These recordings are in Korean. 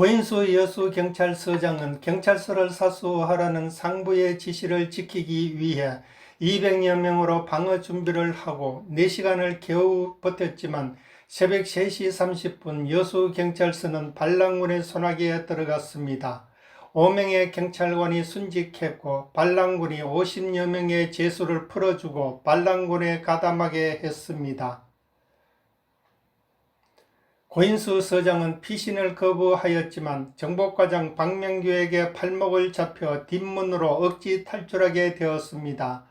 고인수 여수경찰서장은 경찰서를 사수하라는 상부의 지시를 지키기 위해 200여 명으로 방어 준비를 하고 4시간을 겨우 버텼지만 새벽 3시 30분 여수경찰서는 반란군의 손아귀에 들어갔습니다. 5명의 경찰관이 순직했고 반란군이 50여 명의 죄수를 풀어주고 반란군에 가담하게 했습니다. 고인수 서장은 피신을 거부하였지만 정복과장 박명규에게 팔목을 잡혀 뒷문으로 억지 탈출하게 되었습니다.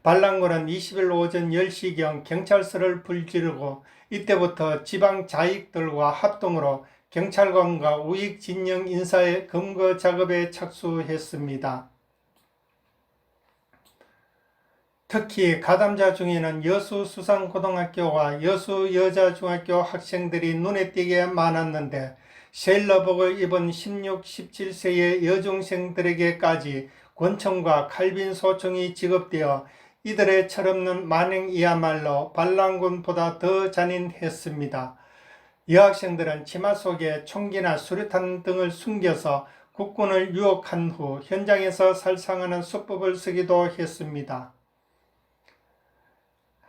반란군은 20일 오전 10시경 경찰서를 불지르고 이때부터 지방 자익들과 합동으로 경찰관과 우익 진영 인사의 검거 작업에 착수했습니다. 특히 가담자 중에는 여수수상고등학교와 여수여자중학교 학생들이 눈에 띄게 많았는데 셀러복을 입은 16, 17세의 여중생들에게까지 권총과 칼빈 소총이 지급되어 이들의 철없는 만행이야말로 반란군보다 더 잔인했습니다. 여학생들은 치마 속에 총기나 수류탄 등을 숨겨서 국군을 유혹한 후 현장에서 살상하는 수법을 쓰기도 했습니다.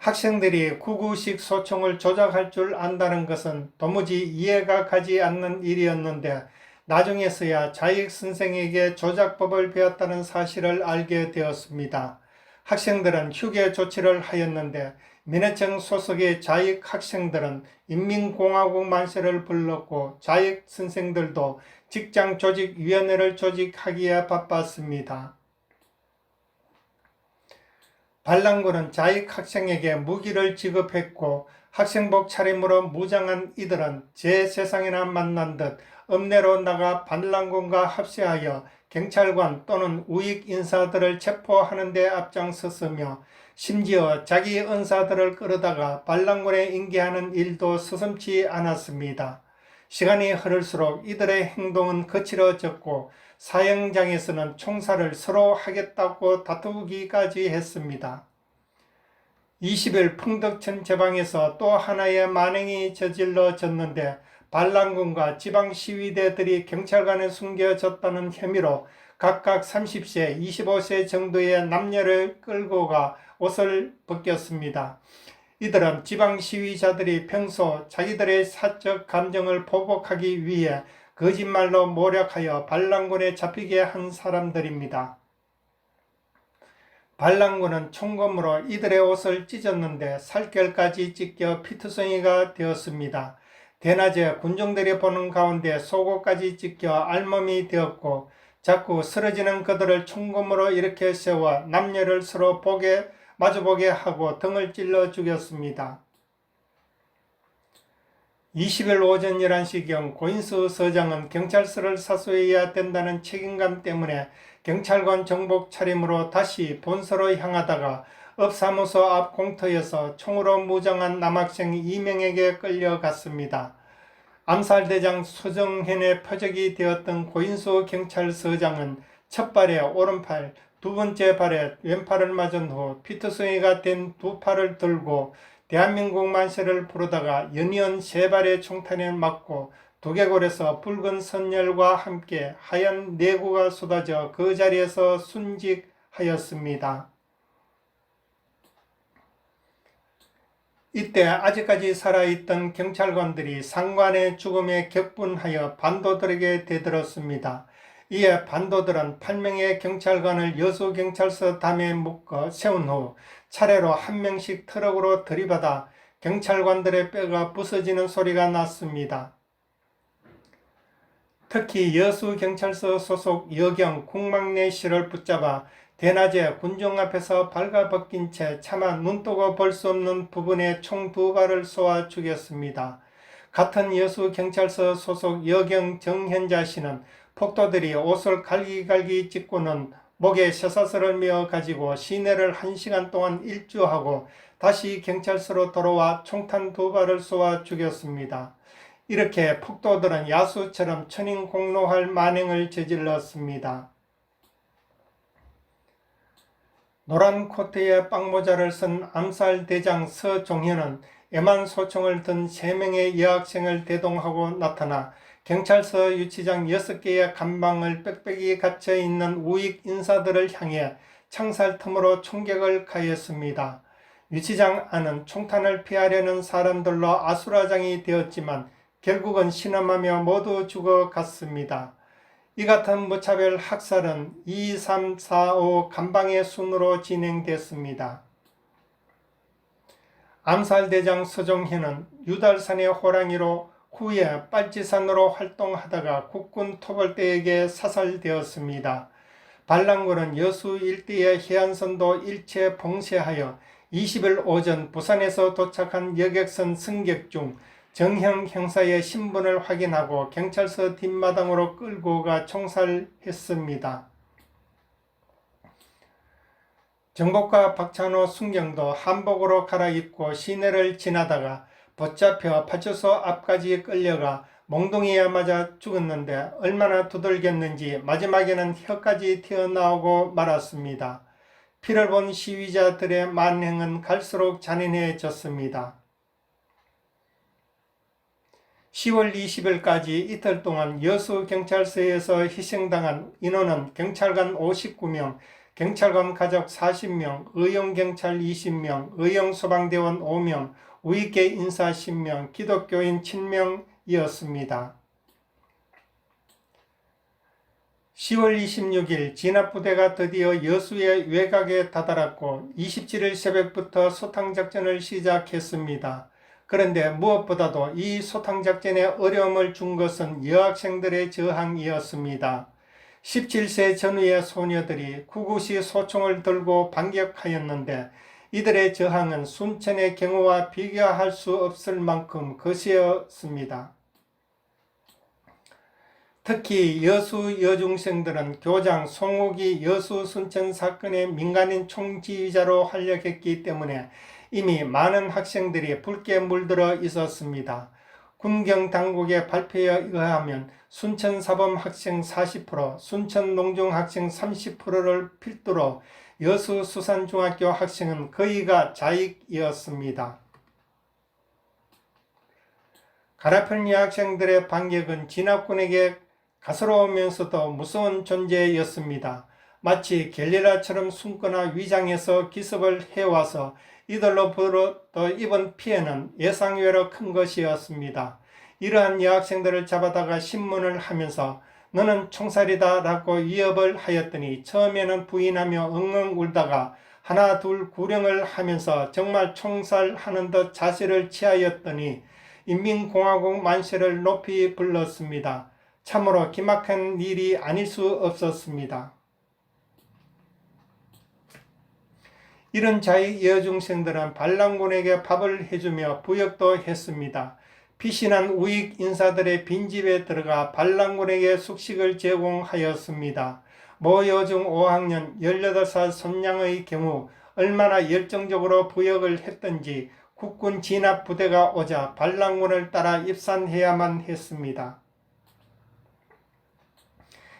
학생들이 구구식 소총을 조작할 줄 안다는 것은 도무지 이해가 가지 않는 일이었는데 나중에서야 자익 선생에게 조작법을 배웠다는 사실을 알게 되었습니다. 학생들은 휴게 조치를 하였는데 민해청 소속의 자익 학생들은 인민공화국 만세를 불렀고 자익 선생들도 직장조직위원회를 조직하기에 바빴습니다. 반란군은 자익 학생에게 무기를 지급했고 학생복 차림으로 무장한 이들은 제 세상에나 만난 듯 읍내로 나가 반란군과 합세하여 경찰관 또는 우익 인사들을 체포하는 데 앞장섰으며 심지어 자기 은사들을 끌어다가 반란군에 인계하는 일도 서슴지 않았습니다. 시간이 흐를수록 이들의 행동은 거칠어졌고 사형장에서는 총살을 서로 하겠다고 다투기까지 했습니다. 20일 풍덕천 제방에서 또 하나의 만행이 저질러졌는데 반란군과 지방시위대들이 경찰관에 숨겨졌다는 혐의로 각각 30세, 25세 정도의 남녀를 끌고 가 옷을 벗겼습니다. 이들은 지방시위자들이 평소 자기들의 사적 감정을 보복하기 위해 거짓말로 모략하여 반란군에 잡히게 한 사람들입니다. 반란군은 총검으로 이들의 옷을 찢었는데 살결까지 찢겨 피투성이가 되었습니다. 대낮에 군중들이 보는 가운데 속옷까지 찢겨 알몸이 되었고 자꾸 쓰러지는 그들을 총검으로 일으켜 세워 남녀를 서로 마주보게 하고 등을 찔러 죽였습니다. 20일 오전 11시경 고인수 서장은 경찰서를 사수해야 된다는 책임감 때문에 경찰관 정복 차림으로 다시 본서로 향하다가 읍사무소 앞 공터에서 총으로 무장한 남학생 2명에게 끌려갔습니다. 암살대장 수정현의 표적이 되었던 고인수 경찰서장은 첫 발에 오른팔, 두 번째 발에 왼팔을 맞은 후 피투성이가 된 두 팔을 들고 대한민국 만세를 부르다가 연이은 세 발의 총탄에 맞고 두개골에서 붉은 선열과 함께 하얀 내구가 쏟아져 그 자리에서 순직하였습니다. 이때 아직까지 살아있던 경찰관들이 상관의 죽음에 격분하여 반도들에게 대들었습니다. 이에 반도들은 8명의 경찰관을 여수경찰서 담에 묶어 세운 후 차례로 한 명씩 트럭으로 들이받아 경찰관들의 뼈가 부서지는 소리가 났습니다. 특히 여수경찰서 소속 여경 국막내 씨를 붙잡아 대낮에 군중 앞에서 발가벗긴 채 차마 눈뜨고 볼 수 없는 부분에 총 2발을 쏘아 죽였습니다. 같은 여수경찰서 소속 여경 정현자 씨는 폭도들이 옷을 갈기갈기 찢고는 목에 쇠사슬을 메어 가지고 시내를 1시간 동안 일주하고 다시 경찰서로 돌아와 총탄 2발을 쏘아 죽였습니다. 이렇게 폭도들은 야수처럼 천인공노할 만행을 저질렀습니다. 노란 코트에 빵모자를 쓴 암살대장 서종현은 애만 소총을 든 3명의 여학생을 대동하고 나타나 경찰서 유치장 6개의 간방을 빽빽이 갇혀 있는 우익 인사들을 향해 창살틈으로 총격을 가했습니다. 유치장 안은 총탄을 피하려는 사람들로 아수라장이 되었지만 결국은 신음하며 모두 죽어갔습니다. 이 같은 무차별 학살은 2, 3, 4, 5 간방의 순으로 진행됐습니다. 암살대장 서종현은 유달산의 호랑이로 후에 빨치산으로 활동하다가 국군 토벌대에게 사살되었습니다. 반란군은 여수 일대의 해안선도 일체 봉쇄하여 20일 오전 부산에서 도착한 여객선 승객 중 정형 형사의 신분을 확인하고 경찰서 뒷마당으로 끌고 가 총살했습니다. 정복과 박찬호 순경도 한복으로 갈아입고 시내를 지나다가 붙잡혀 파출소 앞까지 끌려가 몽둥이에 맞아 죽었는데 얼마나 두들겼는지 마지막에는 혀까지 튀어나오고 말았습니다. 피를 본 시위자들의 만행은 갈수록 잔인해졌습니다. 10월 20일까지 이틀 동안 여수경찰서에서 희생당한 인원은 경찰관 59명, 경찰관 가족 40명, 의용경찰 20명, 의용소방대원 5명, 우익계 인사 10명, 기독교인 7명이었습니다. 10월 26일 진압부대가 드디어 여수의 외곽에 다다랐고 27일 새벽부터 소탕작전을 시작했습니다. 그런데 무엇보다도 이 소탕작전에 어려움을 준 것은 여학생들의 저항이었습니다. 17세 전후의 소녀들이 구구시 소총을 들고 반격하였는데 이들의 저항은 순천의 경우와 비교할 수 없을 만큼 거세었습니다. 특히 여수 여중생들은 교장 송욱이 여수 순천 사건의 민간인 총지휘자로 활약했기 때문에 이미 많은 학생들이 붉게 물들어 있었습니다. 군경당국의 발표에 의하면 순천 사범 학생 40%, 순천 농중 학생 30%를 필두로 여수 수산중학교 학생은 거의가 자익이었습니다. 가라펠 여학생들의 반격은 진압군에게 가스로우면서도 무서운 존재였습니다. 마치 겔리라처럼 숨거나 위장해서 기습을 해와서 이들로부터 입은 피해는 예상외로 큰 것이었습니다. 이러한 여학생들을 잡아다가 신문을 하면서 너는 총살이다 라고 위협을 하였더니 처음에는 부인하며 엉엉 울다가 하나 둘 구령을 하면서 정말 총살하는 듯 자세를 취하였더니 인민공화국 만세를 높이 불렀습니다. 참으로 기막힌 일이 아닐 수 없었습니다. 이런 자익 여중생들은 반란군에게 밥을 해주며 부역도 했습니다. 피신한 우익 인사들의 빈집에 들어가 반란군에게 숙식을 제공하였습니다. 모 여중 5학년 18살 손양의 경우 얼마나 열정적으로 부역을 했던지 국군 진압 부대가 오자 반란군을 따라 입산해야만 했습니다.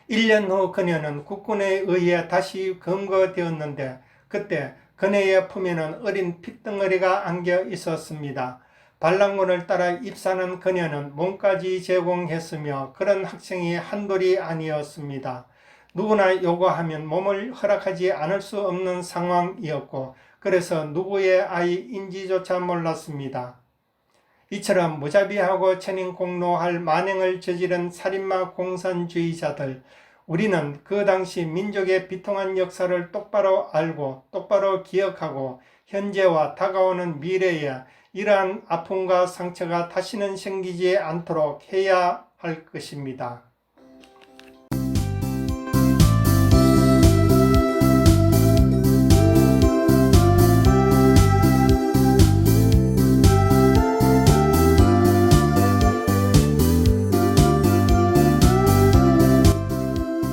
1년 후 그녀는 국군에 의해 다시 검거되었는데 그때 그녀의 품에는 어린 핏덩어리가 안겨 있었습니다. 반란군을 따라 입사하는 그녀는 몸까지 제공했으며 그런 학생이 한둘이 아니었습니다. 누구나 요구하면 몸을 허락하지 않을 수 없는 상황이었고 그래서 누구의 아이인지조차 몰랐습니다. 이처럼 무자비하고 천인공노할 만행을 저지른 살인마 공산주의자들, 우리는 그 당시 민족의 비통한 역사를 똑바로 알고 똑바로 기억하고 현재와 다가오는 미래에 이러한 아픔과 상처가 다시는 생기지 않도록 해야 할 것입니다.